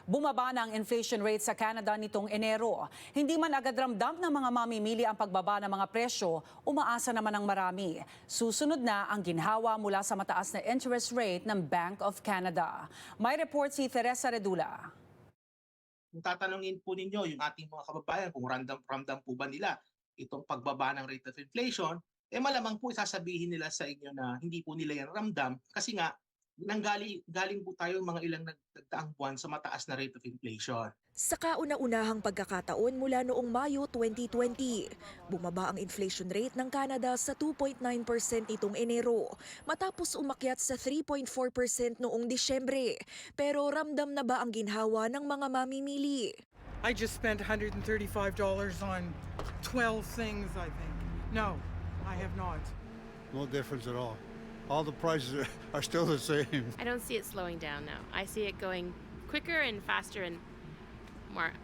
Bumaba na ang inflation rate sa Canada nitong Enero. Hindi man agad ramdam ng mga mamimili ang pagbaba ng mga presyo, umaasa naman ang marami. Susunod na ang ginhawa mula sa mataas na interest rate ng Bank of Canada. May report si Teresa Redula. Kung tatanungin po ninyo yung ating mga kababayan kung ramdam po ba nila itong pagbaba ng rate of inflation, malamang po sasabihin nila sa inyo na hindi po nila yan ramdam kasi nga galing po tayo mga ilang nagdaang buwan sa mataas na rate of inflation. Sa kauna-unahang pagkakataon mula noong Mayo 2020, bumaba ang inflation rate ng Canada sa 2.9% nitong Enero, matapos umakyat sa 3.4% noong Disyembre. Pero ramdam na ba ang ginhawa ng mga mamimili? I just spent $135 on 12 things, I think. No, I have not. No difference at all. All the prices are still the same. I don't see it slowing down now. I see it going quicker and faster and more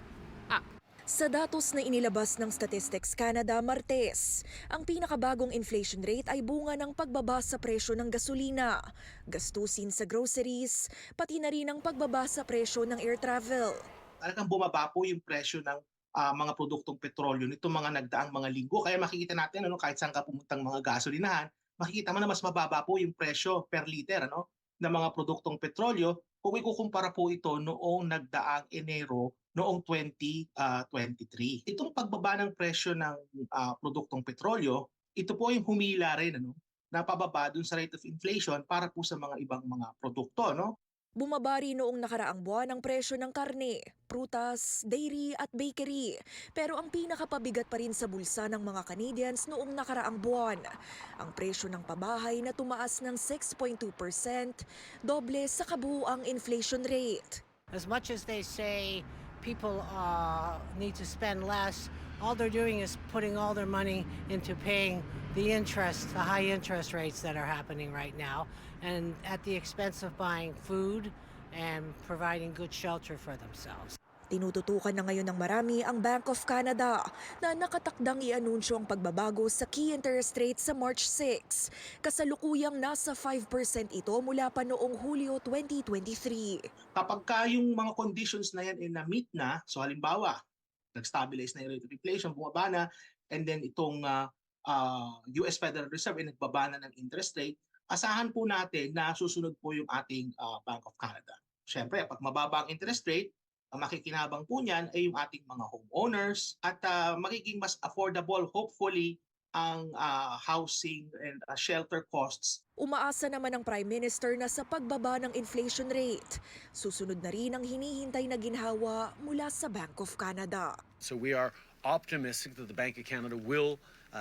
up. Sa datos na inilabas ng Statistics Canada Martes, ang pinakabagong inflation rate ay bunga ng pagbaba sa presyo ng gasolina, gastusin sa groceries, pati na rin ang pagbaba sa presyo ng air travel. Talagang bumaba po yung presyo ng mga produktong petrolyo nitong mga nagdaang mga linggo. Kaya makikita natin kahit saan ka pumuntang mga gasolinahan, makikita mo na mas mababa po yung presyo per liter ng mga produktong petrolyo kung ikukumpara po ito noong nagdaang Enero noong 2023. Itong pagbaba ng presyo ng produktong petrolyo, ito po yung humila rin na pababa dun sa rate of inflation para po sa mga ibang mga produkto. Bumaba rin noong nakaraang buwan ang presyo ng karne, prutas, dairy at bakery. Pero ang pinakapabigat pa rin sa bulsa ng mga Canadians noong nakaraang buwan, ang presyo ng pabahay na tumaas ng 6.2%, doble sa kabuuang inflation rate. As much as they say people need to spend less, all they're doing is putting all their money into paying the high interest rates that are happening right now, and at the expense of buying food and providing good shelter for themselves. Tinututukan na ngayon ng marami ang Bank of Canada na nakatakdang i-anunsyo ang pagbabago sa key interest rate sa March 6. Kasalukuyang nasa 5% ito mula pa noong Hulyo 2023. Kapag yung mga conditions na yan na-meet na, so halimbawa, nag-stabilize na yung rate of inflation, bumaba na, and then itong US Federal Reserve ay nagbaba na ng interest rate, asahan po natin na susunod po yung ating Bank of Canada. Siyempre, pag mababa ang interest rate, ang makikinabang po niyan ay yung ating mga homeowners at magiging mas affordable, hopefully, ang housing and shelter costs. Umaasa naman ang Prime Minister na sa pagbaba ng inflation rate, susunod na rin ang hinihintay na ginhawa mula sa Bank of Canada. So we are optimistic that the Bank of Canada will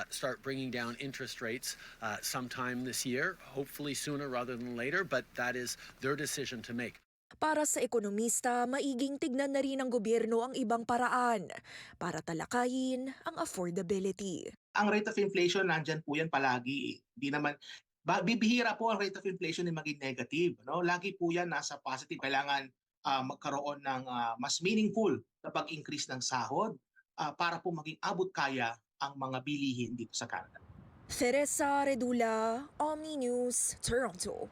start bringing down interest rates sometime this year, hopefully sooner rather than later, but that is their decision to make. Para sa ekonomista, maiging tignan na rin ng gobyerno ang ibang paraan para talakayin ang affordability. Ang rate of inflation, nandyan po yan palagi. Hindi naman, bibihira po ang rate of inflation na maging negative. Lagi po yan nasa positive. Kailangan magkaroon ng mas meaningful na pag-increase ng sahod para po maging abot kaya ang mga bilihin dito sa Canada. Teresa Redula, Omni News, Toronto.